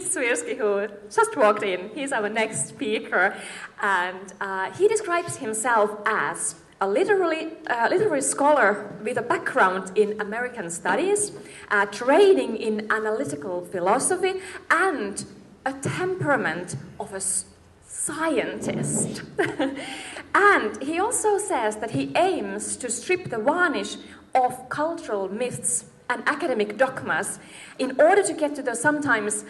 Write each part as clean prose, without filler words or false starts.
Swirski, who just walked in. He's our next speaker, and he describes himself as a literary scholar with a background in American studies, training in analytical philosophy, and a temperament of a scientist. And he also says that he aims to strip the varnish of cultural myths and academic dogmas in order to get to the sometimes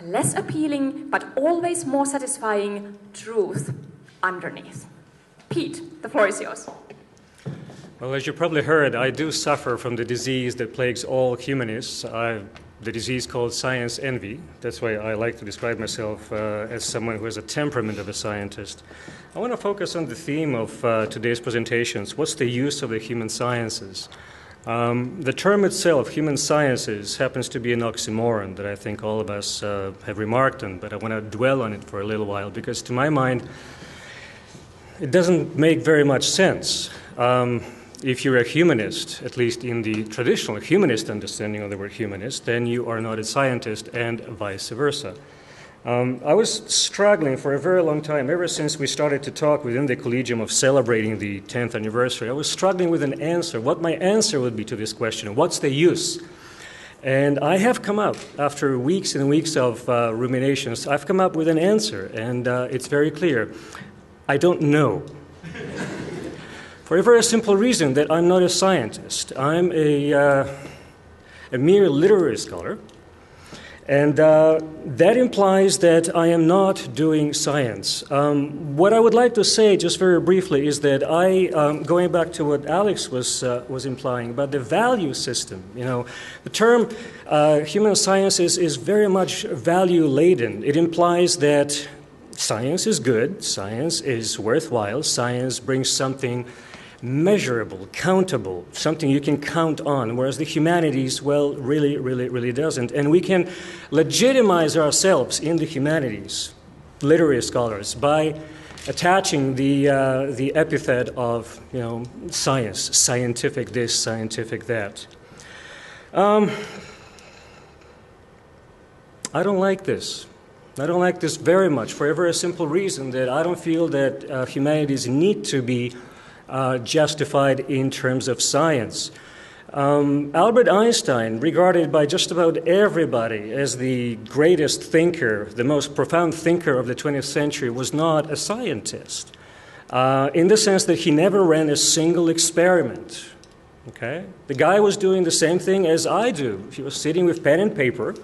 less appealing but always more satisfying truth underneath. Pete, the floor is yours. Well, as you probably heard, I do suffer from the disease that plagues all humanists, the disease called science envy. That's why I like to describe myself as someone who has a temperament of a scientist. I want to focus on the theme of today's presentations. What's the use of the human sciences? The term itself, human sciences, happens to be an oxymoron that I think all of us have remarked on, but I want to dwell on it for a little while because to my mind, it doesn't make very much sense. If you're a humanist, at least in the traditional humanist understanding of the word humanist, then you are not a scientist and vice versa. I was struggling for a very long time, ever since we started to talk within the Collegium of celebrating the 10th anniversary. I was struggling with an answer, what my answer would be to this question, what's the use? And I have come up, after weeks and weeks of ruminations, I've come up with an answer, and it's very clear. I don't know. For a very simple reason that I'm not a scientist. I'm a mere literary scholar. And that implies that I am not doing science. What I would like to say, just very briefly, is that going back to what Alex was implying about the value system, the term human sciences is very much value-laden. It implies that science is good, science is worthwhile, science brings something measurable, countable, something you can count on, whereas the humanities, well, really doesn't. And we can legitimize ourselves in the humanities, literary scholars, by attaching the epithet of, science, scientific this, scientific that. I don't like this. I don't like this very much for a very simple reason that I don't feel that humanities need to be justified in terms of science. Albert Einstein, regarded by just about everybody as the greatest thinker, the most profound thinker of the 20th century, was not a scientist, in the sense that he never ran a single experiment. Okay? The guy was doing the same thing as I do. He was sitting with pen and paper.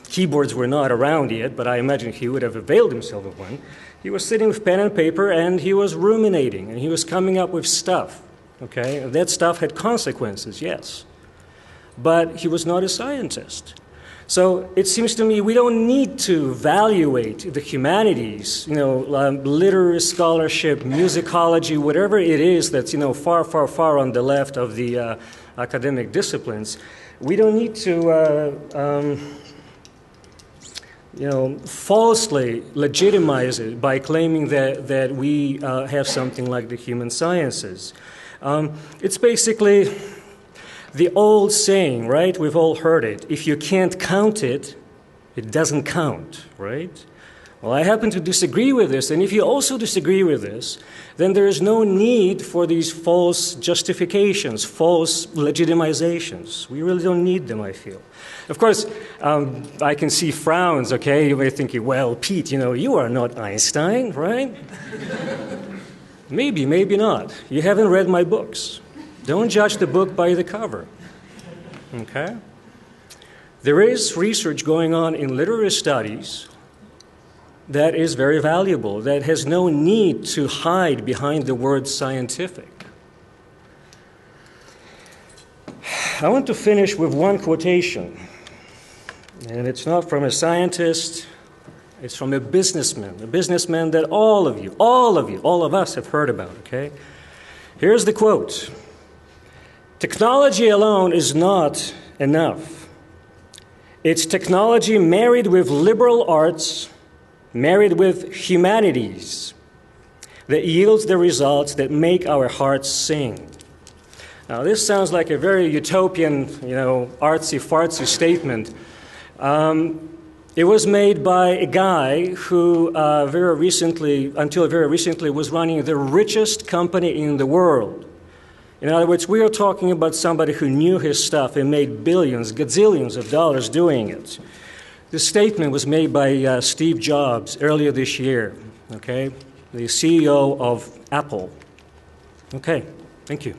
Keyboards were not around yet, but I imagine he would have availed himself of one. He was sitting with pen and paper, and he was ruminating, and he was coming up with stuff, okay? That stuff had consequences, yes. But he was not a scientist. So it seems to me we don't need to evaluate the humanities, literary scholarship, musicology, whatever it is that's, far on the left of the academic disciplines. We don't need to falsely legitimize it by claiming that we have something like the human sciences. It's basically the old saying, right? We've all heard it. If you can't count it, it doesn't count, right? Well, I happen to disagree with this, and if you also disagree with this, then there is no need for these false justifications, false legitimizations. We really don't need them, I feel. Of course, I can see frowns, okay? You may be thinking, well, Pete, you are not Einstein, right? Maybe not. You haven't read my books. Don't judge the book by the cover, okay? There is research going on in literary studies that is very valuable, that has no need to hide behind the word scientific. I want to finish with one quotation, and it's not from a scientist, it's from a businessman that all of us have heard about, okay? Here's the quote. Technology alone is not enough. It's technology married with liberal arts, married with humanities, that yields the results that make our hearts sing. Now, this sounds like a very utopian, artsy-fartsy statement. It was made by a guy who until very recently, was running the richest company in the world. In other words, we are talking about somebody who knew his stuff and made billions, gazillions of dollars doing it. This statement was made by Steve Jobs earlier this year, okay? The CEO of Apple. Okay, thank you.